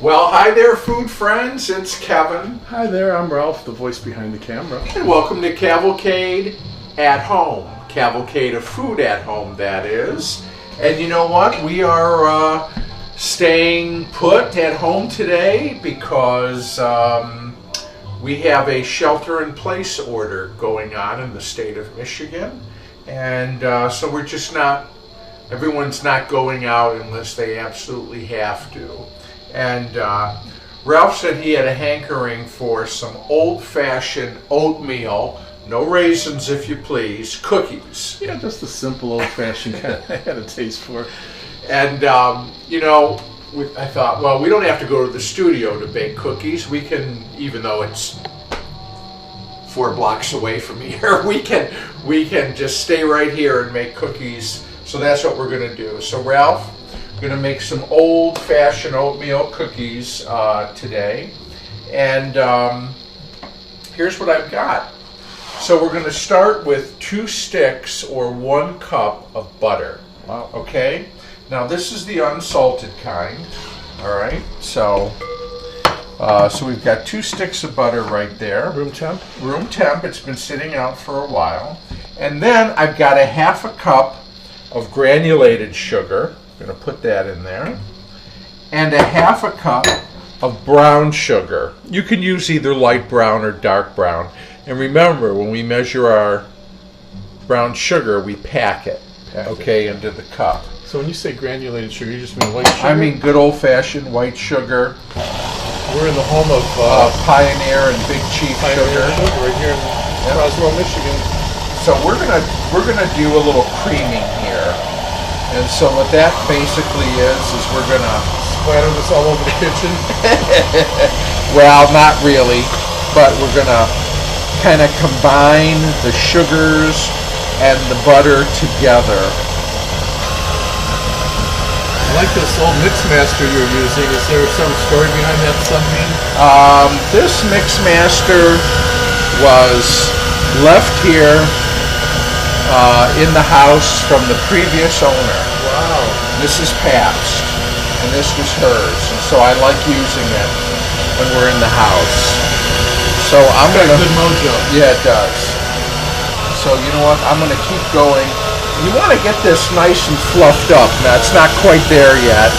Well, hi there, food friends. It's Kevin. Hi there, I'm Ralph, the voice behind the camera. And welcome to Cavalcade at Home. Cavalcade of food at home, that is. And you know what? We are staying put at home today because we have a shelter-in-place order going on in the state of Michigan. And so we're just not, everyone's not going out unless they absolutely have to. And Ralph said he had a hankering for some old-fashioned oatmeal, no raisins if you please, cookies. Yeah, just a simple old-fashioned kind of I had a taste for. And, you know, I thought, well, we don't have to go to the studio to bake cookies. We can, even though it's 4 blocks away from here, we can just stay right here and make cookies. So that's what we're going to do. So, Ralph, we're going to make some old-fashioned oatmeal cookies today. And here's what I've got. So we're going to start with 2 sticks or 1 cup of butter. Wow. Okay? Now this is the unsalted kind. All right? So we've got 2 sticks of butter right there. Room temp? Room temp. It's been sitting out for a while. And then I've got a 1/2 cup of granulated sugar. I'm going to put that in there. And a 1/2 cup of brown sugar. You can use either light brown or dark brown. And remember, when we measure our brown sugar, we pack it, into the cup. So when you say granulated sugar, you just mean white sugar? I mean good old-fashioned white sugar. We're in the home of Pioneer and Big Chief sugar. Right here in Roswell, Michigan. So we're gonna do a little creaming here. And so what that basically is we're gonna splatter this all over the kitchen. Well, not really, but we're gonna kind of combine the sugars and the butter together. I like this old mix master you're using. Is there some story behind that, Sunbeam? This mix master was left here in the house from the previous owner. Wow. Mrs. Pabst, and this was hers, and so I like using it when we're in the house. So I'm got gonna. Good mojo. Yeah, it does. So you know what? I'm gonna keep going. You want to get this nice and fluffed up. Now it's not quite there yet.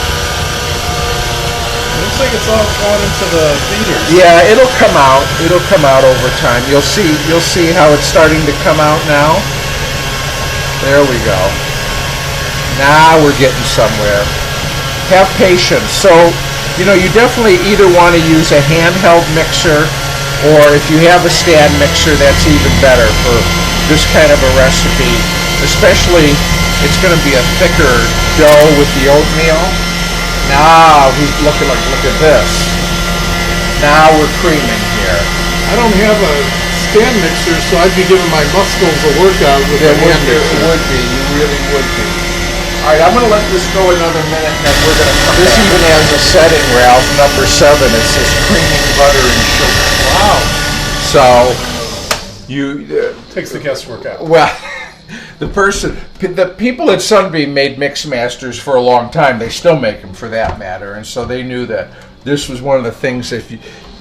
It looks like it's all going into the beaters. Yeah, it'll come out. It'll come out over time. You'll see. You'll see how it's starting to come out now. There we go. Now we're getting somewhere. Have patience. So, you know, you definitely either want to use a handheld mixer, or if you have a stand mixer, that's even better for this kind of a recipe. Especially, it's going to be a thicker dough with the oatmeal. Now, look at this. Now we're creaming here. I don't have a stand mixer, so I'd be giving my muscles a workout with a hand mixer. It would be. You really would be. All right, I'm going to let this go another minute, and then we're going to come back. This even has a setting, Ralph, number 7. It says creaming butter and sugar. Wow. So, you... Takes the guesswork out. Well, the people at Sunbeam made mix masters for a long time. They still make them for that matter. And so they knew that this was one of the things, if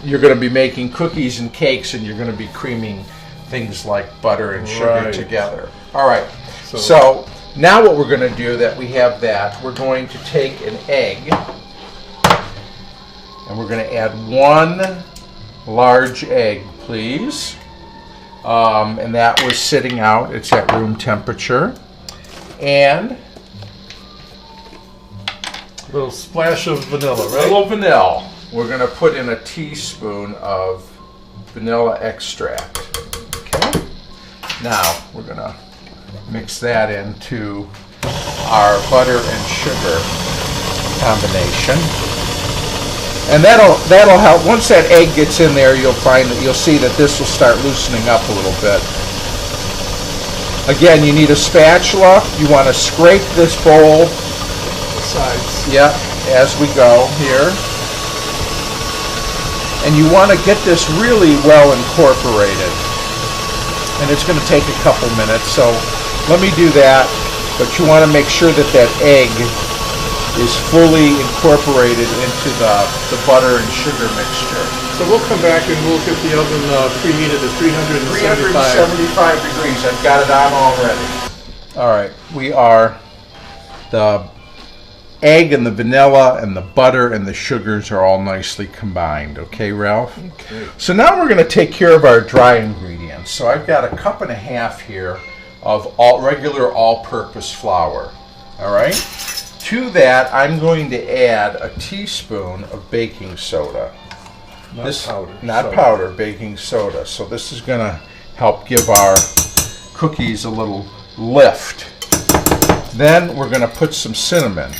you're going to be making cookies and cakes and you're going to be creaming things like butter and sugar together. All right. So now what we're going to do, that we have that, we're going to take an egg and we're going to add 1 large egg, please. And that was sitting out. It's at room temperature. And a little splash of vanilla, right? A little vanilla. We're going to put in a teaspoon of vanilla extract. Okay. Now we're going to mix that into our butter and sugar combination. And that'll help. Once that egg gets in there, you'll see that this will start loosening up a little bit. Again, you need a spatula. You want to scrape this bowl. The sides. Yep, as we go here. And you want to get this really well incorporated. And it's going to take a couple minutes, so let me do that. But you want to make sure that that egg is fully incorporated into the butter and sugar mixture. So we'll come back and we'll get the oven preheated at 375. 375 degrees. I've got it on already. All right, the egg and the vanilla and the butter and the sugars are all nicely combined. Okay, Ralph? Okay. So now we're going to take care of our dry ingredients. So I've got a cup and a half here of regular all-purpose flour. All right? To that, I'm going to add a teaspoon of baking soda. Not powder, baking soda. So this is going to help give our cookies a little lift. Then we're going to put some cinnamon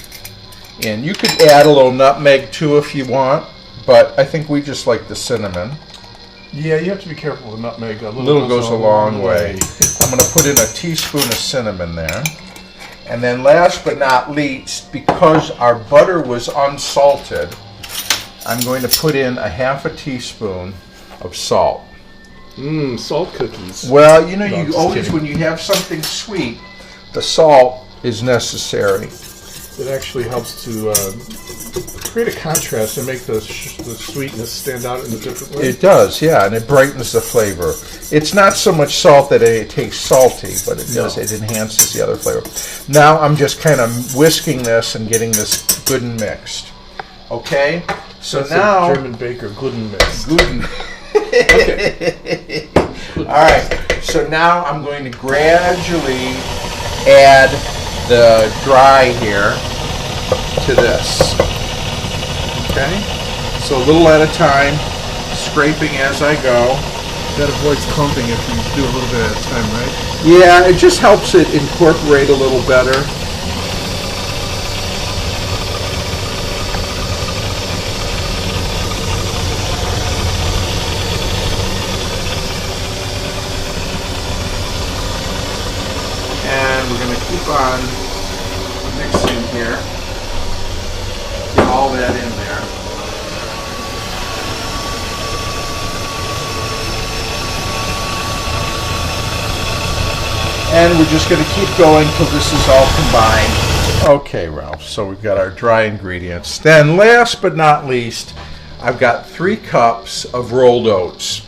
in. You could add a little nutmeg too if you want, but I think we just like the cinnamon. Yeah, you have to be careful with nutmeg. A little goes a long way. I'm going to put in a teaspoon of cinnamon there. And then last but not least, because our butter was unsalted, I'm going to put in a half a teaspoon of salt. Salt cookies. Well, you know, you always, when you have something sweet, the salt is necessary. It actually helps to create a contrast and make the sweetness stand out in a different way. It does, yeah, and it brightens the flavor. It's not so much salt that it tastes salty, but it does. It enhances the other flavor. Now I'm just kind of whisking this and getting this good and mixed. Okay, so that's now a German baker gluten mix. Gluten. Okay. All right, so now I'm going to gradually add the dry here to this. Okay, so a little at a time, scraping as I go. That avoids clumping if you do a little bit at a time, right? Yeah, it just helps it incorporate a little better. And we're going to keep on mixing here. Get all that in there. And we're just going to keep going till this is all combined. Okay, Ralph, so we've got our dry ingredients. Then last but not least, I've got 3 cups of rolled oats.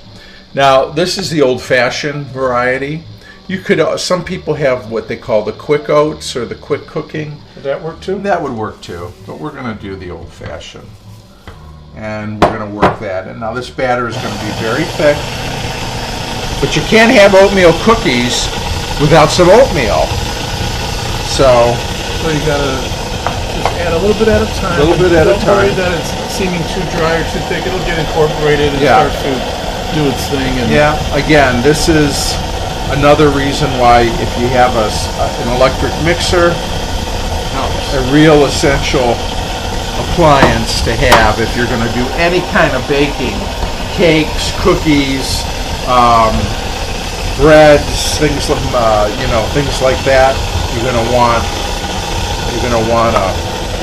Now, this is the old-fashioned variety. You could, some people have what they call the quick oats or the quick cooking. Would that work too? That would work too, but we're going to do the old-fashioned. And we're going to work that. And now this batter is going to be very thick. But you can't have oatmeal cookies without some oatmeal. So you gotta just add a little bit at a time. A little bit at a time. Don't worry that it's seeming too dry or too thick. It'll get incorporated and start to do its thing. And yeah, again, this is another reason why if you have an electric mixer, a real essential appliance to have if you're going to do any kind of baking, cakes, cookies, breads, things like that. You're going to want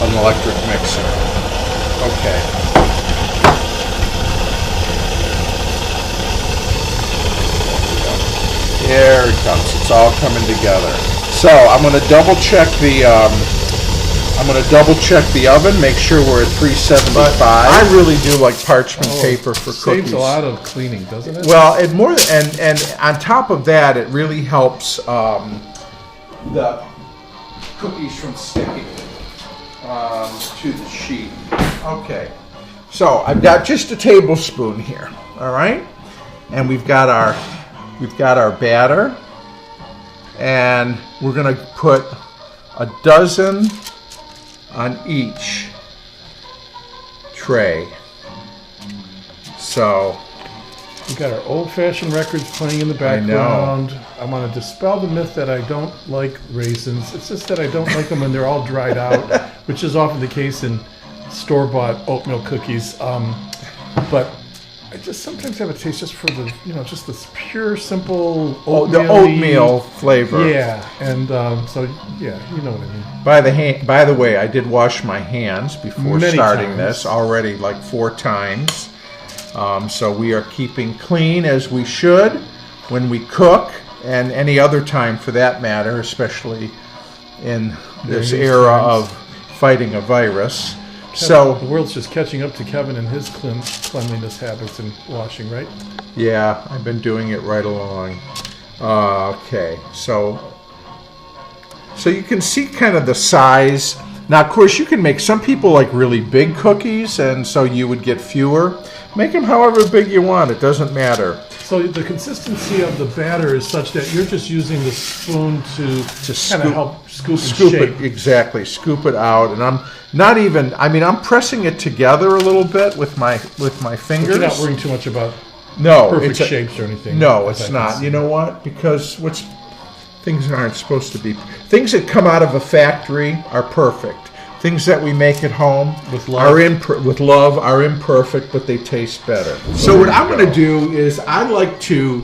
an electric mixer. Okay. There it comes. It's all coming together. So I'm going to double check the oven. Make sure we're at 375. I really do like parchment paper for cookies. Saves a lot of cleaning, doesn't it? Well, and on top of that, it really helps the cookies from sticking to the sheet. Okay. So I've got just a tablespoon here. All right, and we've got our batter, and we're going to put a dozen on each tray. So we've got our old-fashioned records playing in the background. I want to dispel the myth that I don't like raisins. It's just that I don't like them when they're all dried out, which is often the case in store-bought oatmeal cookies. But I just sometimes have a taste just for the, just this pure, simple oatmeal flavor. Yeah, and so yeah, you know what I mean. By the way, I did wash my hands before Many starting times. this already, like 4 times. So we are keeping clean as we should when we cook, and any other time for that matter, especially in this era of fighting a virus. Kevin, the world's just catching up to Kevin and his cleanliness habits and washing, right? Yeah, I've been doing it right along. Okay, so you can see kind of the size. Now, of course, you can make, some people like really big cookies, and so you would get fewer. Make them however big you want. It doesn't matter. So the consistency of the batter is such that you're just using the spoon to kind of help scoop it. Exactly. Scoop it out. And I'm not even, I'm pressing it together a little bit with my fingers. But you're not worrying too much about perfect shapes or anything. No, it's not. You know what? Because things aren't supposed to be. Things that come out of a factory are perfect. Things that we make at home with love are imperfect, but they taste better. So what I'm going to do is I like to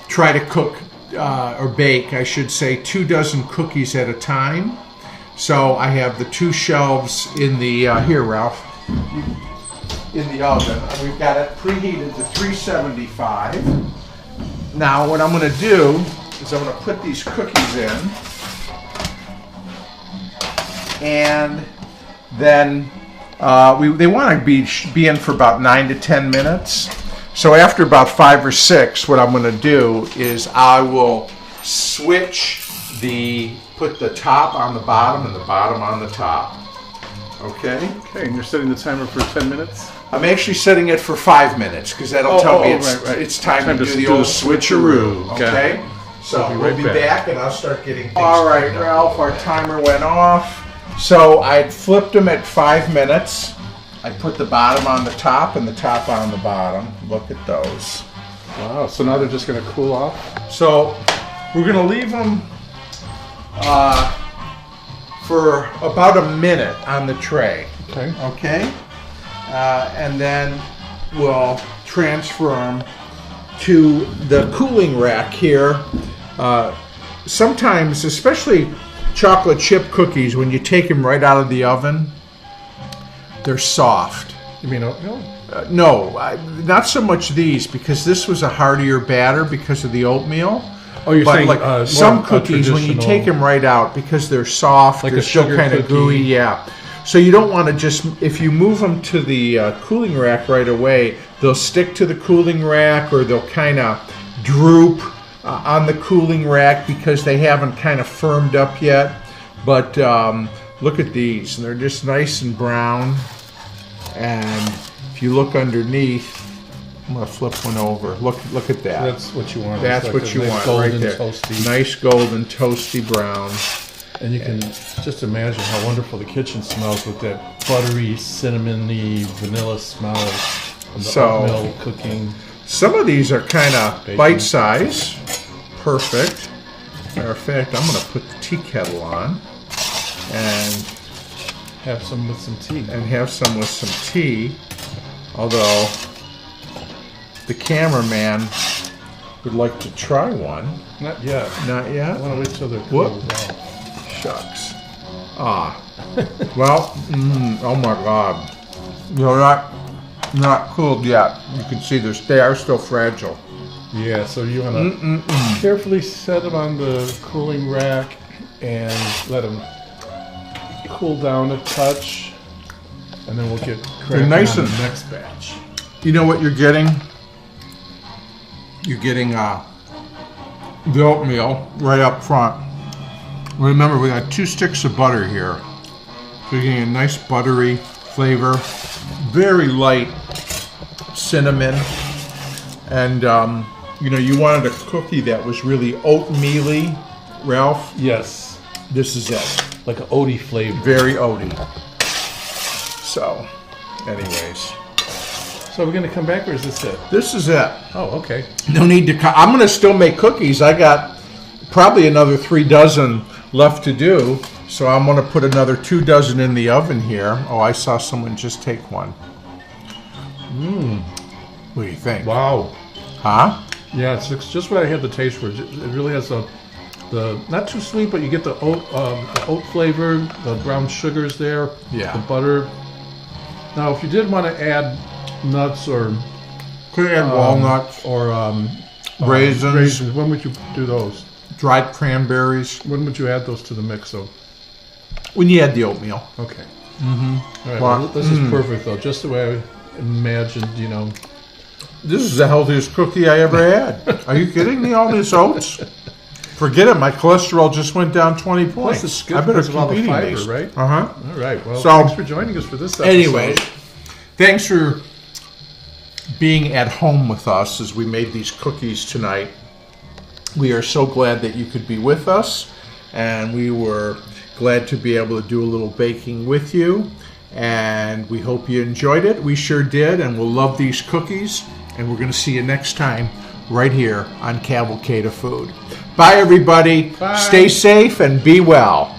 try to cook or bake, I should say, 2 dozen cookies at a time. So I have the 2 shelves in the here, Ralph, in the oven. We've got it preheated to 375. Now what I'm going to do is I'm going to put these cookies in, and then they want to be in for about 9 to 10 minutes. So after about 5 or 6, what I'm going to do is I will put the top on the bottom and the bottom on the top. Okay, and you're setting the timer for 10 minutes? I'm actually setting it for 5 minutes because that'll tell me it's time to do the old switcheroo. Okay, so we'll be back and I'll start getting things. All right, Ralph, our timer went off. So I flipped them at 5 minutes. I put the bottom on the top and the top on the bottom. Look at those. Wow, so now they're just going to cool off? So we're going to leave them for about a minute on the tray. Okay. And then we'll transfer them to the cooling rack here. Sometimes, especially chocolate chip cookies, when you take them right out of the oven, they're soft. You mean oatmeal? No, not so much these, because this was a heartier batter because of the oatmeal. Oh, you're saying like some cookies, when you take them right out, because they're soft, like they're still kind of gooey. Yeah. So you don't want to if you move them to the cooling rack right away, they'll stick to the cooling rack, or they'll kind of droop on the cooling rack because they haven't kind of firmed up yet. But look at these, and they're just nice and brown. And if you look underneath, I'm going to flip one over. Look at that. That's what you want. That's what you want right there. Toasty. Nice golden toasty brown. And you can just imagine how wonderful the kitchen smells with that buttery, cinnamony, vanilla smell of the oatmeal cooking. Some of these are kind of bite-size. Perfect. Matter of fact, I'm going to put the tea kettle on and have some with some tea. Although the cameraman would like to try one. Not yet. Not yet? I want to wait till they're cool. Shucks. Well, oh my God. They're not cooled yet. You can see they are still fragile. Yeah, so you want to carefully set them on the cooling rack and let them cool down a touch, and then we'll get cracking on the next batch. You know what you're getting? You're getting the oatmeal right up front. Remember, we got 2 sticks of butter here. So you're getting a nice buttery flavor, very light cinnamon, and you wanted a cookie that was really oatmeal-y, Ralph? Yes. This is it. Like an oaty flavor. Very oaty. So, anyways. So we're going to come back, or is this it? This is it. Oh, okay. No need to I'm going to still make cookies. I got probably another 3 dozen left to do. So I'm going to put another 2 dozen in the oven here. Oh, I saw someone just take one. What do you think? Wow. Huh? Yeah, it's just what I had the taste for. It really has the not too sweet, but you get the oat flavor, the brown sugars there, yeah, the butter. Now, if you did want to add nuts or could add walnuts or raisins. When would you do those? Dried cranberries. When would you add those to the mix? So when you add the oatmeal. Okay. Mm-hmm. All right. Well, this is perfect, though. Just the way I imagined, This is the healthiest cookie I ever had. Are you kidding me? All these oats? Forget it. My cholesterol just went down 20 points. Plus, it's good because of all the fiber, right? Uh-huh. All right. Well, So, thanks for joining us for this episode. Anyways, thanks for being at home with us as we made these cookies tonight. We are so glad that you could be with us, and we were glad to be able to do a little baking with you, and we hope you enjoyed it. We sure did, and we'll love these cookies, and we're going to see you next time right here on Cavalcade of Food. Bye, everybody. Bye. Stay safe and be well.